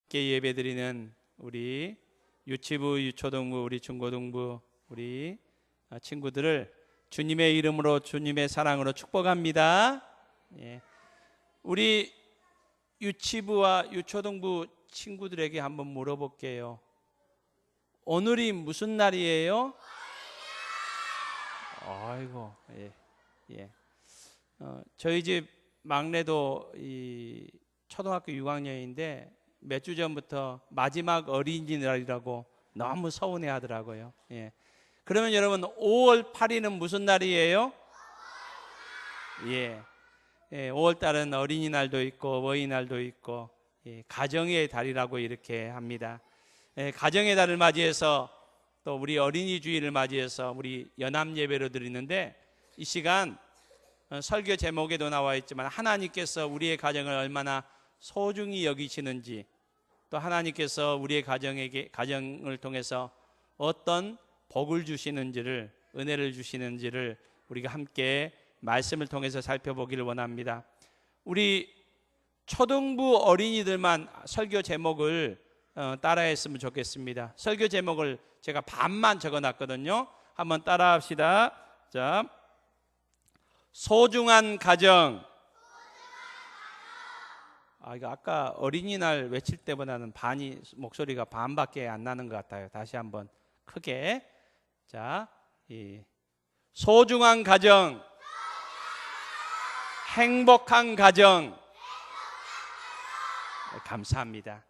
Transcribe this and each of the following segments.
함께 예배드리는 우리 유치부, 유초등부, 우리 중고등부, 우리 친구들을 주님의 이름으로, 주님의 사랑으로 축복합니다. 예. 우리 유치부와 유초등부 친구들에게 한번 물어볼게요. 오늘이 무슨 날이에요? 아이고, 예. 저희 집 막내도 이 초등학교 6학년인데 몇 주 전부터 마지막 어린이날이라고 너무 서운해 하더라고요. 예. 그러면 여러분 5월 8일은 무슨 날이에요? 예. 5월 달은 어린이날도 있고 어버이날도 있고 가정의 달이라고 이렇게 합니다. 가정의 달을 맞이해서 또 우리 어린이 주일을 맞이해서 우리 연합 예배를 드리는데, 이 시간 설교 제목에도 나와 있지만 하나님께서 우리의 가정을 얼마나 소중히 여기시는지, 또 하나님께서 우리의 가정을 통해서 어떤 복을 주시는지를, 은혜를 주시는지를 우리가 함께 말씀을 통해서 살펴보기를 원합니다. 우리 초등부 어린이들만 설교 제목을 따라했으면 좋겠습니다. 설교 제목을 제가 반만 적어놨거든요. 한번 따라합시다. 자, 소중한 가정. 이거 아까 어린이날 외칠 때보다는 목소리가 반밖에 안 나는 것 같아요. 다시 한번 크게. 자, 소중한 가정, 행복한 가정. 감사합니다.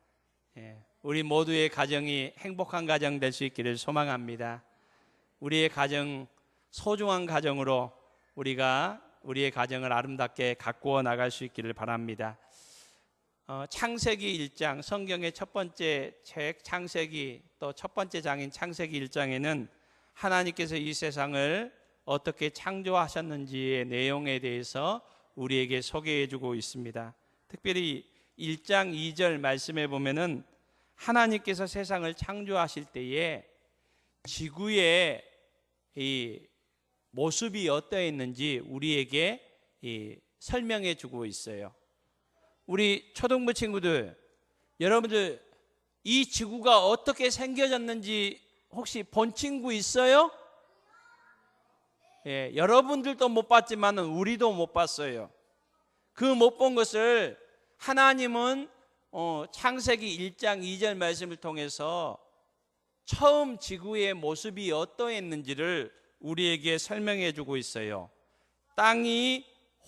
우리 모두의 가정이 행복한 가정 될 수 있기를 소망합니다. 우리의 가정, 소중한 가정으로 우리가 우리의 가정을 아름답게 가꾸어 나갈 수 있기를 바랍니다. 창세기 1장, 성경의 첫 번째 책 창세기, 또 첫 번째 장인 창세기 1장에는 하나님께서 이 세상을 어떻게 창조하셨는지의 내용에 대해서 우리에게 소개해 주고 있습니다. 특별히 1장 2절 말씀에 보면은 하나님께서 세상을 창조하실 때에 지구의 이 모습이 어떠했는지 우리에게 설명해 주고 있어요. 우리 초등부 친구들, 여러분들 이 지구가 어떻게 생겨졌는지 혹시 본 친구 있어요? 여러분들도 못 봤지만 우리도 못 봤어요. 그 못 본 것을 하나님은 창세기 1장 2절 말씀을 통해서 처음 지구의 모습이 어떠했는지를 우리에게 설명해 주고 있어요. 땅이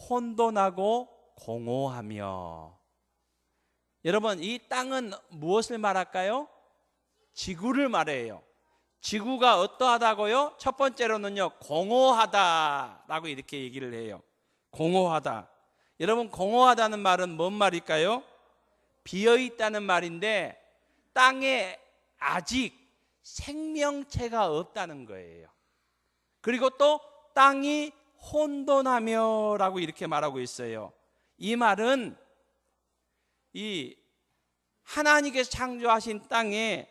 혼돈하고 공허하며. 여러분, 이 땅은 무엇을 말할까요? 지구를 말해요. 지구가 어떠하다고요? 첫 번째로는요, 공허하다라고 이렇게 얘기를 해요. 공허하다. 여러분, 공허하다는 말은 뭔 말일까요? 비어있다는 말인데 땅에 아직 생명체가 없다는 거예요. 그리고 또 땅이 혼돈하며 라고 이렇게 말하고 있어요. 이 말은 이 하나님께서 창조하신 땅에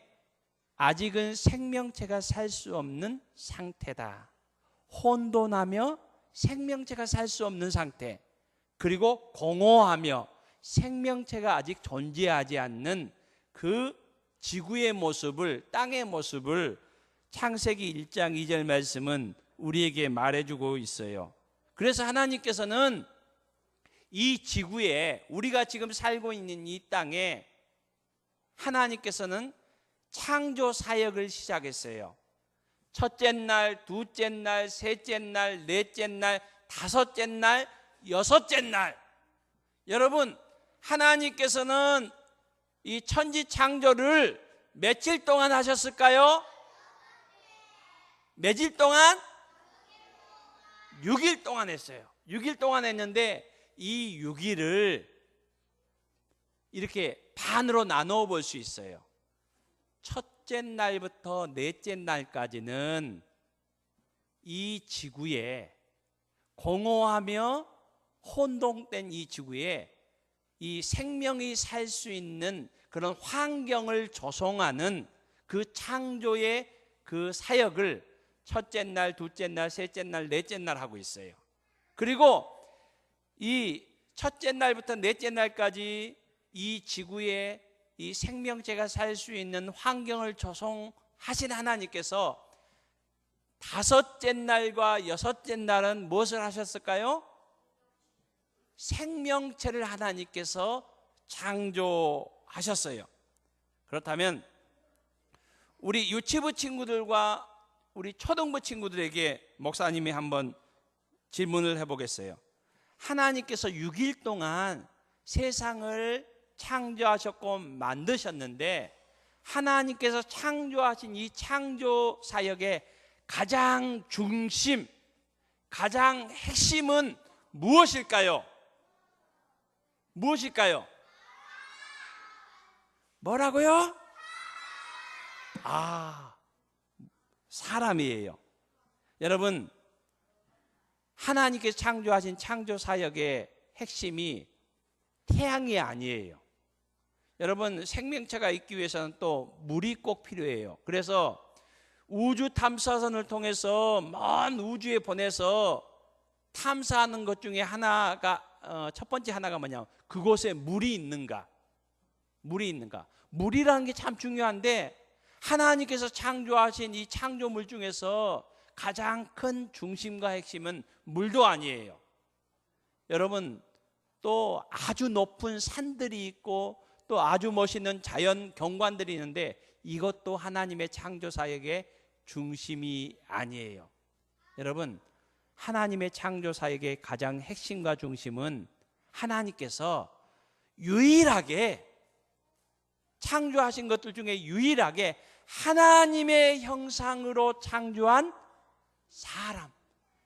아직은 생명체가 살 수 없는 상태다. 혼돈하며 생명체가 살 수 없는 상태, 그리고 공허하며 생명체가 아직 존재하지 않는 그 지구의 모습을, 땅의 모습을 창세기 1장 2절 말씀은 우리에게 말해주고 있어요. 그래서 하나님께서는 이 지구에, 우리가 지금 살고 있는 이 땅에 하나님께서는 창조 사역을 시작했어요. 첫째 날, 둘째 날, 셋째 날, 넷째 날, 다섯째 날, 여섯째 날. 여러분, 하나님께서는 이 천지 창조를 며칠 동안 하셨을까요? 며칠 동안? 6일 동안 했어요. 6일 동안 했는데 이 6일을 이렇게 반으로 나누어 볼 수 있어요. 첫째 날부터 넷째 날까지는 이 지구에, 공허하며 혼돈된 이 지구에 이 생명이 살 수 있는 그런 환경을 조성하는 그 창조의 그 사역을 첫째 날, 둘째 날, 셋째 날, 넷째 날 하고 있어요. 그리고 이 첫째 날부터 넷째 날까지 이 지구에 이 생명체가 살 수 있는 환경을 조성하신 하나님께서 다섯째 날과 여섯째 날은 무엇을 하셨을까요? 생명체를 하나님께서 창조하셨어요. 그렇다면 우리 유치부 친구들과 우리 초등부 친구들에게 목사님이 한번 질문을 해보겠어요. 하나님께서 6일 동안 세상을 창조하셨고 만드셨는데 하나님께서 창조하신 이 창조 사역의 가장 중심, 가장 핵심은 무엇일까요? 무엇일까요? 뭐라고요? 사람이에요. 여러분, 하나님께서 창조하신 창조 사역의 핵심이 태양이 아니에요. 여러분, 생명체가 있기 위해서는 또 물이 꼭 필요해요. 그래서 우주 탐사선을 통해서 먼 우주에 보내서 탐사하는 것 중에 하나가 첫 번째 하나가 뭐냐? 그곳에 물이 있는가? 물이 있는가? 물이라는 게 참 중요한데 하나님께서 창조하신 이 창조물 중에서 가장 큰 중심과 핵심은 물도 아니에요. 여러분, 또 아주 높은 산들이 있고 또 아주 멋있는 자연 경관들이 있는데 이것도 하나님의 창조 사역의 중심이 아니에요. 여러분, 하나님의 창조 사역의 가장 핵심과 중심은 하나님께서 유일하게 창조하신 것들 중에 유일하게 하나님의 형상으로 창조한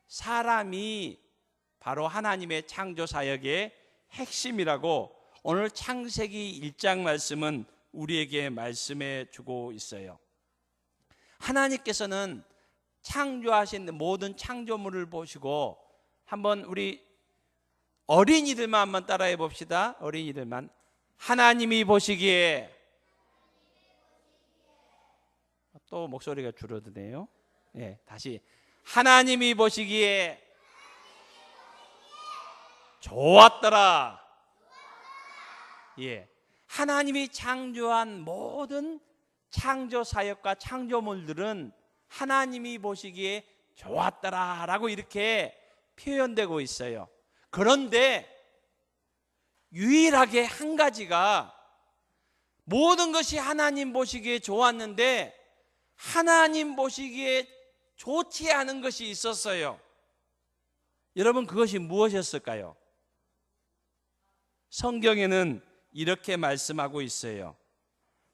사람이 바로 하나님의 창조 사역의 핵심이라고 오늘 창세기 1장 말씀은 우리에게 말씀해 주고 있어요. 하나님께서는 창조하신 모든 창조물을 보시고 한번 우리 어린이들만 한번 따라해 봅시다. 어린이들만. 하나님이 보시기에 또 목소리가 줄어드네요. 예, 다시. 하나님이 보시기에 좋았더라. 예. 하나님이 창조한 모든 창조 사역과 창조물들은 하나님이 보시기에 좋았더라라고 이렇게 표현되고 있어요. 그런데 유일하게 한 가지가 모든 것이 하나님 보시기에 좋았는데 하나님 보시기에 좋지 않은 것이 있었어요. 여러분, 그것이 무엇이었을까요? 성경에는 이렇게 말씀하고 있어요.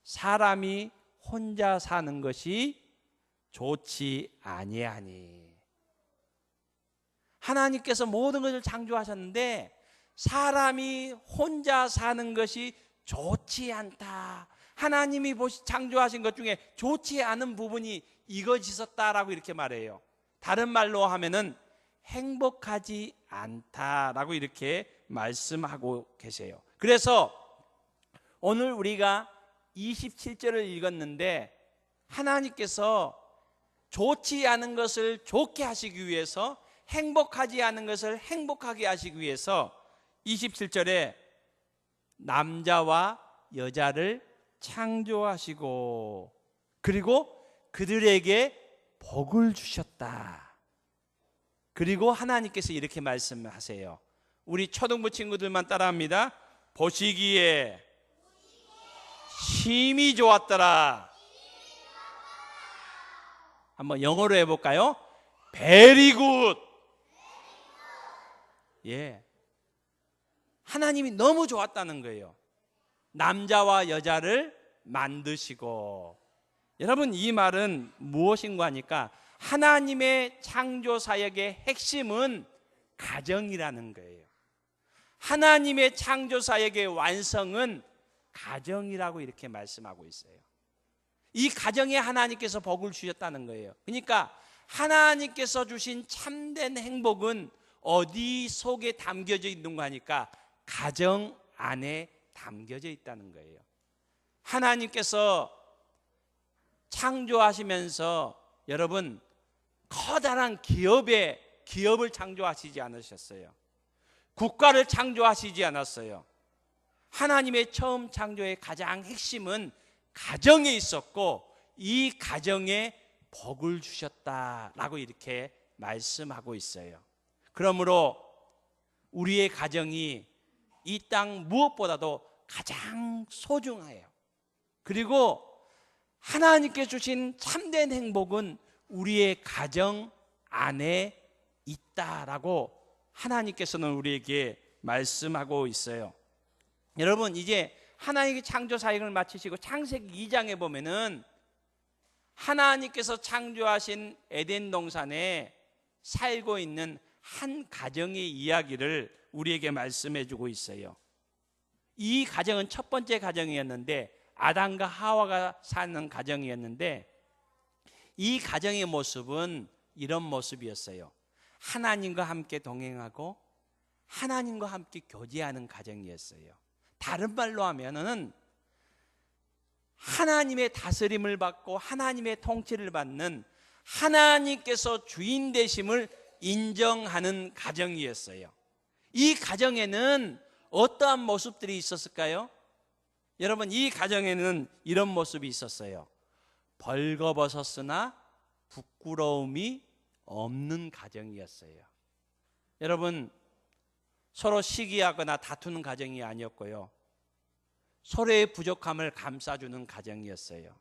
사람이 혼자 사는 것이 좋지 아니하니. 하나님께서 모든 것을 창조하셨는데 사람이 혼자 사는 것이 좋지 않다. 하나님이 창조하신 것 중에 좋지 않은 부분이 이것이 있었다라고 이렇게 말해요. 다른 말로 하면은 행복하지 않다라고 이렇게 말씀하고 계세요. 그래서 오늘 우리가 27절을 읽었는데 하나님께서 좋지 않은 것을 좋게 하시기 위해서 행복하지 않은 것을 행복하게 하시기 위해서 27절에 남자와 여자를 창조하시고 그리고 그들에게 복을 주셨다. 그리고 하나님께서 이렇게 말씀하세요. 우리 초등부 친구들만 따라합니다. 보시기에 심히 좋았더라. 한번 영어로 해볼까요? Very good. 예, 하나님이 너무 좋았다는 거예요. 남자와 여자를 만드시고. 여러분, 이 말은 무엇인가 하니까 하나님의 창조 사역의 핵심은 가정이라는 거예요. 하나님의 창조 사역의 완성은 가정이라고 이렇게 말씀하고 있어요. 이 가정에 하나님께서 복을 주셨다는 거예요. 그러니까 하나님께서 주신 참된 행복은 어디 속에 담겨져 있는가 하니까 가정 안에 담겨져 있다는 거예요. 하나님께서 창조하시면서 여러분 커다란 기업을 창조하시지 않으셨어요. 국가를 창조하시지 않았어요. 하나님의 처음 창조의 가장 핵심은 가정에 있었고 이 가정에 복을 주셨다라고 이렇게 말씀하고 있어요. 그러므로 우리의 가정이 이 땅 무엇보다도 가장 소중해요. 그리고 하나님께 주신 참된 행복은 우리의 가정 안에 있다라고 하나님께서는 우리에게 말씀하고 있어요. 여러분, 이제 하나님의 창조 사역을 마치시고 창세기 2장에 보면은 하나님께서 창조하신 에덴 동산에 살고 있는 한 가정의 이야기를 우리에게 말씀해 주고 있어요. 이 가정은 첫 번째 가정이었는데, 아담과 하와가 사는 가정이었는데, 이 가정의 모습은 이런 모습이었어요. 하나님과 함께 동행하고 하나님과 함께 교제하는 가정이었어요. 다른 말로 하면은 하나님의 다스림을 받고 하나님의 통치를 받는, 하나님께서 주인 되심을 인정하는 가정이었어요. 이 가정에는 어떠한 모습들이 있었을까요? 여러분, 이 가정에는 이런 모습이 있었어요. 벌거벗었으나 부끄러움이 없는 가정이었어요. 여러분, 서로 시기하거나 다투는 가정이 아니었고요, 서로의 부족함을 감싸주는 가정이었어요.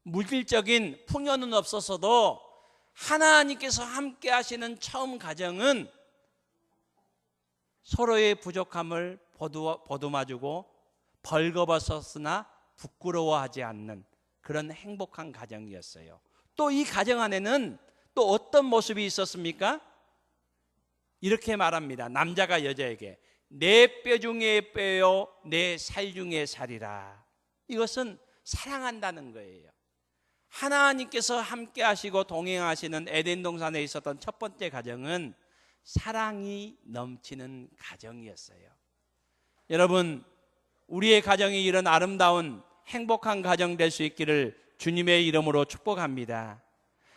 물질적인 풍요는 없었어도 하나님께서 함께 하시는 처음 가정은 서로의 부족함을 보듬어주고 벌거벗었으나 부끄러워하지 않는 그런 행복한 가정이었어요. 또 이 가정 안에는 또 어떤 모습이 있었습니까? 이렇게 말합니다. 남자가 여자에게 내 뼈 중에 뼈요 내 살 중에 살이라. 이것은 사랑한다는 거예요. 하나님께서 함께 하시고 동행하시는 에덴 동산에 있었던 첫 번째 가정은 사랑이 넘치는 가정이었어요. 여러분, 우리의 가정이 이런 아름다운 행복한 가정 될 수 있기를 주님의 이름으로 축복합니다.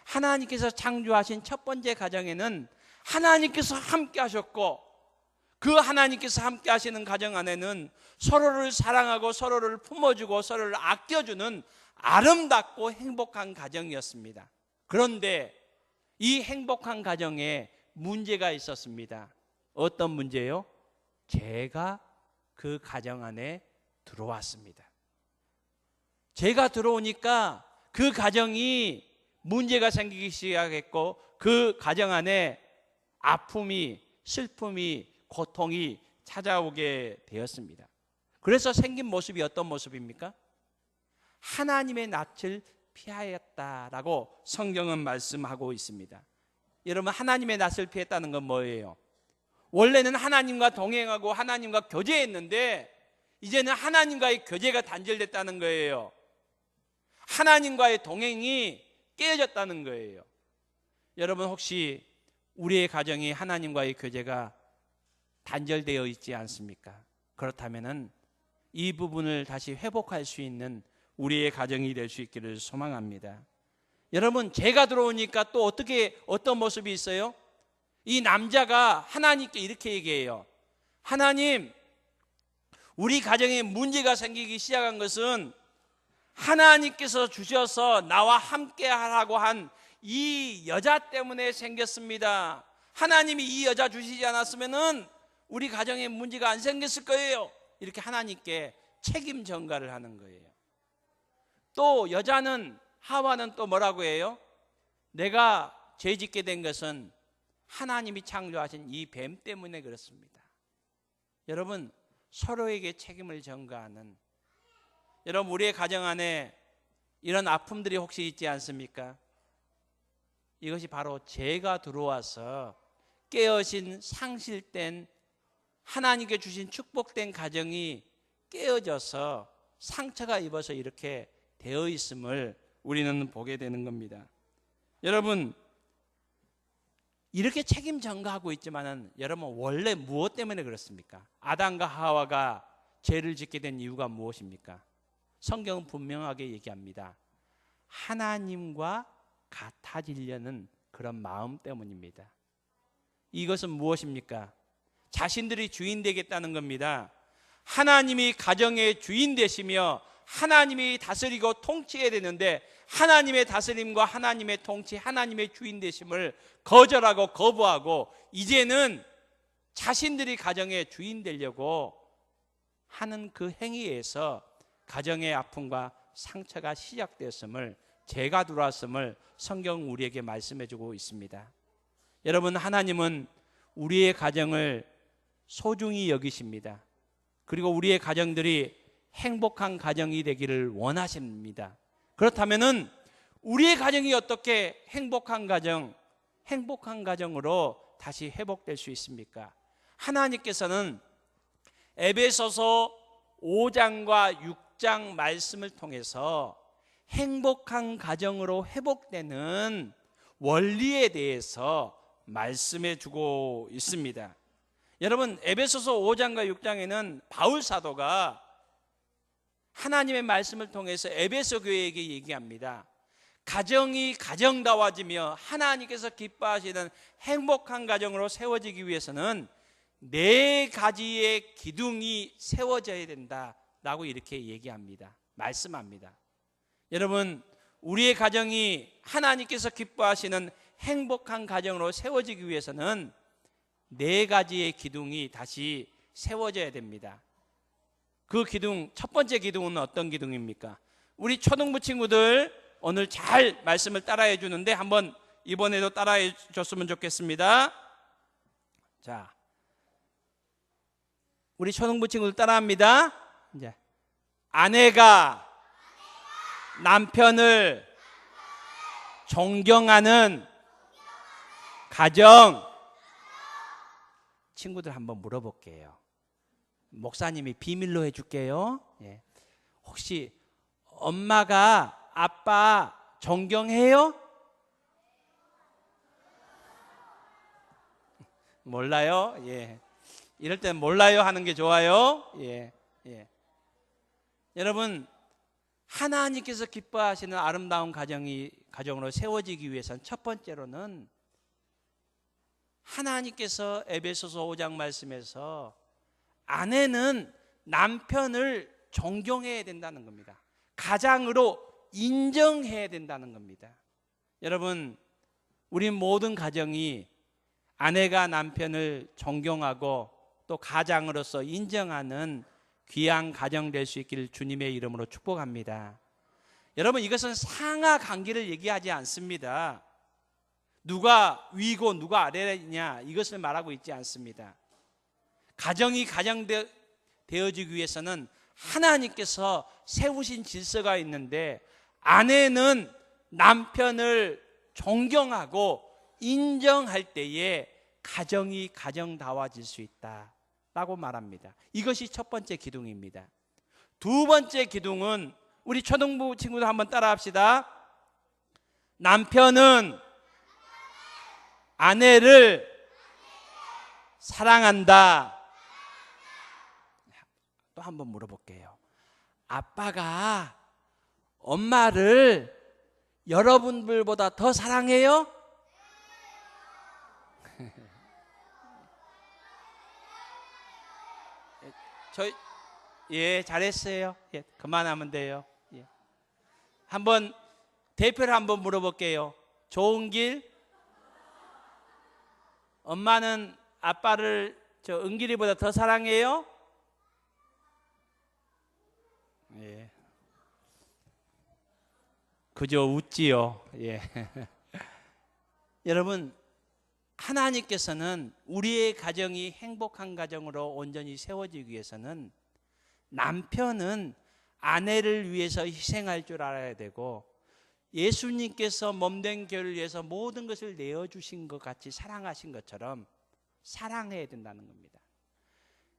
하나님께서 창조하신 첫 번째 가정에는 하나님께서 함께 하셨고, 그 하나님께서 함께 하시는 가정 안에는 서로를 사랑하고 서로를 품어주고 서로를 아껴주는 아름답고 행복한 가정이었습니다. 그런데 이 행복한 가정에 문제가 있었습니다. 어떤 문제요? 죄가 그 가정 안에 들어왔습니다. 죄가 들어오니까 그 가정이 문제가 생기기 시작했고, 그 가정 안에 아픔이, 슬픔이, 고통이 찾아오게 되었습니다. 그래서 생긴 모습이 어떤 모습입니까? 하나님의 낯을 피하였다라고 성경은 말씀하고 있습니다. 여러분, 하나님의 낯을 피했다는 건 뭐예요? 원래는 하나님과 동행하고 하나님과 교제했는데 이제는 하나님과의 교제가 단절됐다는 거예요. 하나님과의 동행이 깨어졌다는 거예요. 여러분, 혹시 우리의 가정이 하나님과의 교제가 단절되어 있지 않습니까? 그렇다면 이 부분을 다시 회복할 수 있는 우리의 가정이 될 수 있기를 소망합니다. 여러분, 죄가 들어오니까 또 어떤 모습이 있어요? 이 남자가 하나님께 이렇게 얘기해요. 하나님, 우리 가정에 문제가 생기기 시작한 것은 하나님께서 주셔서 나와 함께 하라고 한 이 여자 때문에 생겼습니다. 하나님이 이 여자 주시지 않았으면은 우리 가정에 문제가 안 생겼을 거예요. 이렇게 하나님께 책임 전가를 하는 거예요. 또 여자는, 하와는 또 뭐라고 해요? 내가 죄 짓게 된 것은 하나님이 창조하신 이 뱀 때문에 그렇습니다. 여러분, 서로에게 책임을 전가하는, 여러분, 우리의 가정 안에 이런 아픔들이 혹시 있지 않습니까? 이것이 바로 죄가 들어와서 깨어진, 상실된, 하나님께 주신 축복된 가정이 깨어져서 상처가 입어서 이렇게 되어 있음을 우리는 보게 되는 겁니다. 여러분, 이렇게 책임 전가하고 있지만은 여러분, 원래 무엇 때문에 그렇습니까? 아담과 하와가 죄를 짓게 된 이유가 무엇입니까? 성경은 분명하게 얘기합니다. 하나님과 같아지려는 그런 마음 때문입니다. 이것은 무엇입니까? 자신들이 주인 되겠다는 겁니다. 하나님이 가정의 주인 되시며 하나님이 다스리고 통치해야 되는데 하나님의 다스림과 하나님의 통치, 하나님의 주인 되심을 거절하고 거부하고 이제는 자신들이 가정의 주인 되려고 하는 그 행위에서 가정의 아픔과 상처가 시작되었음을, 죄가 들어왔음을 성경 우리에게 말씀해 주고 있습니다. 여러분, 하나님은 우리의 가정을 소중히 여기십니다. 그리고 우리의 가정들이 행복한 가정이 되기를 원하십니다. 그렇다면은 우리의 가정이 어떻게 행복한 가정으로 다시 회복될 수 있습니까? 하나님께서는 에베소서 5장과 6장 말씀을 통해서 행복한 가정으로 회복되는 원리에 대해서 말씀해 주고 있습니다. 여러분, 에베소서 5장과 6장에는 바울 사도가 하나님의 말씀을 통해서 에베소 교회에게 얘기합니다. 가정이 가정다워지며 하나님께서 기뻐하시는 행복한 가정으로 세워지기 위해서는 4가지의 기둥이 세워져야 된다라고 이렇게 얘기합니다. 말씀합니다. 여러분, 우리의 가정이 하나님께서 기뻐하시는 행복한 가정으로 세워지기 위해서는 4가지의 기둥이 다시 세워져야 됩니다. 그 기둥, 첫 번째 기둥은 어떤 기둥입니까? 우리 초등부 친구들 오늘 잘 말씀을 따라해 주는데 한번 이번에도 따라해 줬으면 좋겠습니다. 자, 우리 초등부 친구들 따라합니다. 이제 아내가 남편을 존경하는 가정. 친구들 한번 물어볼게요. 목사님이 비밀로 해줄게요. 예. 혹시 엄마가 아빠 존경해요? 몰라요? 예. 이럴 땐 몰라요 하는 게 좋아요. 예. 예. 여러분, 하나님께서 기뻐하시는 아름다운 가정으로 세워지기 위해서는 첫 번째로는 하나님께서 에베소서 5장 말씀에서 아내는 남편을 존경해야 된다는 겁니다. 가장으로 인정해야 된다는 겁니다. 여러분, 우리 모든 가정이 아내가 남편을 존경하고 또 가장으로서 인정하는 귀한 가정 될 수 있기를 주님의 이름으로 축복합니다. 여러분, 이것은 상하 관계를 얘기하지 않습니다. 누가 위고 누가 아래냐 이것을 말하고 있지 않습니다. 가정이 되어지기 위해서는 하나님께서 세우신 질서가 있는데 아내는 남편을 존경하고 인정할 때에 가정이 가정다워질 수 있다라고 말합니다. 이것이 첫 번째 기둥입니다. 두 번째 기둥은 우리 초등부 친구들 한번 따라합시다. 남편은 아내를 사랑한다. 또 한번 물어볼게요. 아빠가 엄마를 여러분들보다 더 사랑해요? 예, 잘했어요. 예, 그만하면 돼요. 예. 한번 대표를 한번 물어볼게요. 좋은 길? 엄마는 아빠를 은길이보다 더 사랑해요? 예. 그저 웃지요. 예. 여러분, 하나님께서는 우리의 가정이 행복한 가정으로 온전히 세워지기 위해서는 남편은 아내를 위해서 희생할 줄 알아야 되고 예수님께서 몸된 교회를 위해서 모든 것을 내어주신 것 같이 사랑하신 것처럼 사랑해야 된다는 겁니다.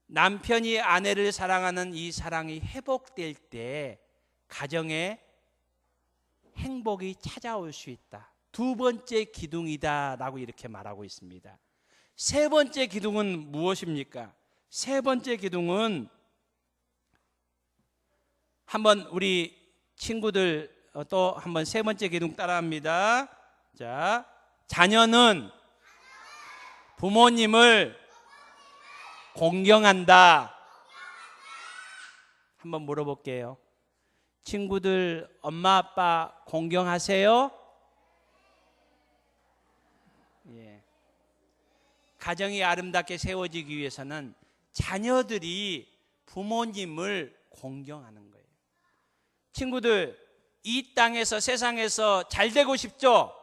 남편이 아내를 사랑하는 이 사랑이 회복될 때 가정에 행복이 찾아올 수 있다. 두 번째 기둥이다라고 이렇게 말하고 있습니다. 세 번째 기둥은 무엇입니까? 세 번째 기둥은 한번 우리 친구들 또 한번 세 번째 기둥 따라합니다. 자, 자녀는 부모님을 공경한다. 한번 물어볼게요. 친구들, 엄마 아빠 공경하세요? 예. 가정이 아름답게 세워지기 위해서는 자녀들이 부모님을 공경하는 거예요. 친구들, 이 땅에서, 세상에서 잘 되고 싶죠?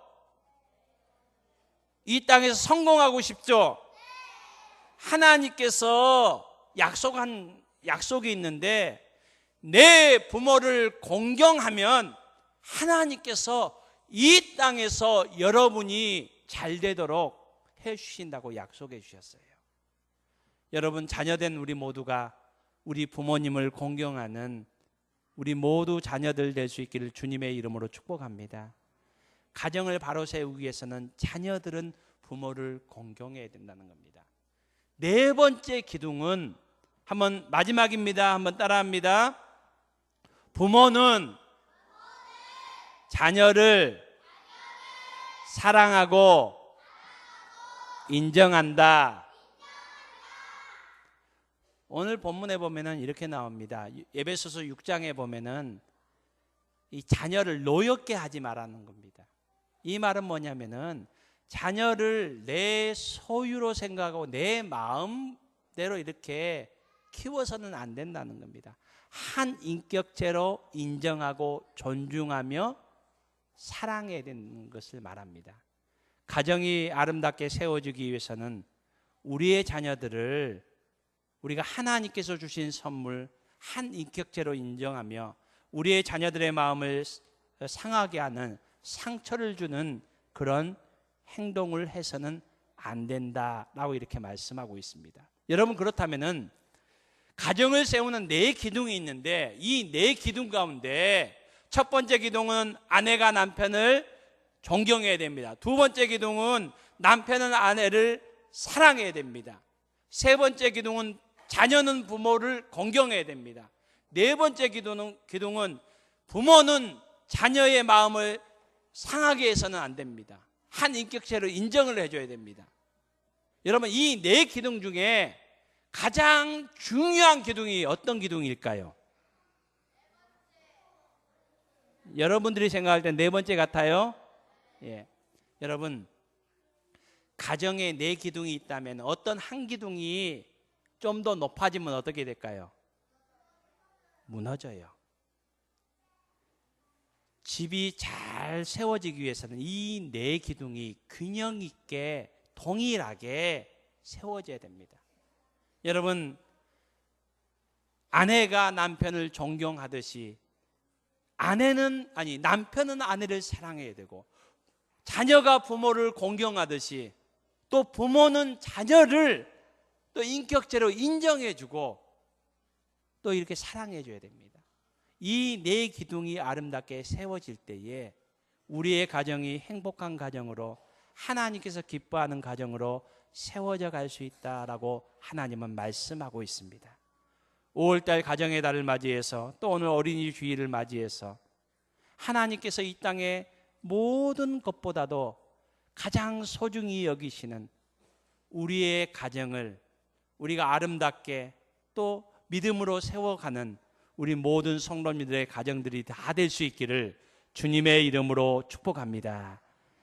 이 땅에서 성공하고 싶죠? 하나님께서 약속한 약속이 있는데, 내 부모를 공경하면 하나님께서 이 땅에서 여러분이 잘 되도록 해 주신다고 약속해 주셨어요. 여러분, 자녀된 우리 모두가 우리 부모님을 공경하는 우리 모두 자녀들 될 수 있기를 주님의 이름으로 축복합니다. 가정을 바로 세우기 위해서는 자녀들은 부모를 공경해야 된다는 겁니다. 네 번째 기둥은 한번 마지막입니다. 한번 따라합니다. 부모는 자녀를 사랑하고 인정한다. 오늘 본문에 보면은 이렇게 나옵니다. 에베소서 6장에 보면은 이 자녀를 노엽게 하지 말라는 겁니다. 이 말은 뭐냐면은 자녀를 내 소유로 생각하고 내 마음대로 이렇게 키워서는 안 된다는 겁니다. 한 인격체로 인정하고 존중하며 사랑해야 되는 것을 말합니다. 가정이 아름답게 세워지기 위해서는 우리의 자녀들을 우리가 하나님께서 주신 선물 한 인격체로 인정하며 우리의 자녀들의 마음을 상하게 하는, 상처를 주는 그런 행동을 해서는 안 된다라고 이렇게 말씀하고 있습니다. 여러분, 그렇다면은 가정을 세우는 네 기둥이 있는데 이 네 기둥 가운데 첫 번째 기둥은 아내가 남편을 존경해야 됩니다. 두 번째 기둥은 남편은 아내를 사랑해야 됩니다. 세 번째 기둥은 자녀는 부모를 공경해야 됩니다. 네 번째 기둥은 부모는 자녀의 마음을 상하게 해서는 안 됩니다. 한 인격체로 인정을 해줘야 됩니다. 여러분, 이 네 기둥 중에 가장 중요한 기둥이 어떤 기둥일까요? 여러분들이 생각할 때 네 번째 같아요? 예. 여러분, 가정에 네 기둥이 있다면 어떤 한 기둥이 좀 더 높아지면 어떻게 될까요? 무너져요. 집이 잘 세워지기 위해서는 이 네 기둥이 균형 있게 동일하게 세워져야 됩니다. 여러분, 아내가 남편을 존경하듯이 남편은 아내를 사랑해야 되고, 자녀가 부모를 공경하듯이 또 부모는 자녀를 또 인격체로 인정해주고 또 이렇게 사랑해줘야 됩니다. 이 네 기둥이 아름답게 세워질 때에 우리의 가정이 행복한 가정으로, 하나님께서 기뻐하는 가정으로 세워져 갈 수 있다라고 하나님은 말씀하고 있습니다. 5월달 가정의 달을 맞이해서 또 오늘 어린이 주일을 맞이해서 하나님께서 이 땅의 모든 것보다도 가장 소중히 여기시는 우리의 가정을 우리가 아름답게 또 믿음으로 세워가는 우리 모든 성도님들의 가정들이 다 될 수 있기를 주님의 이름으로 축복합니다.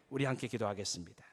우리 함께 기도하겠습니다.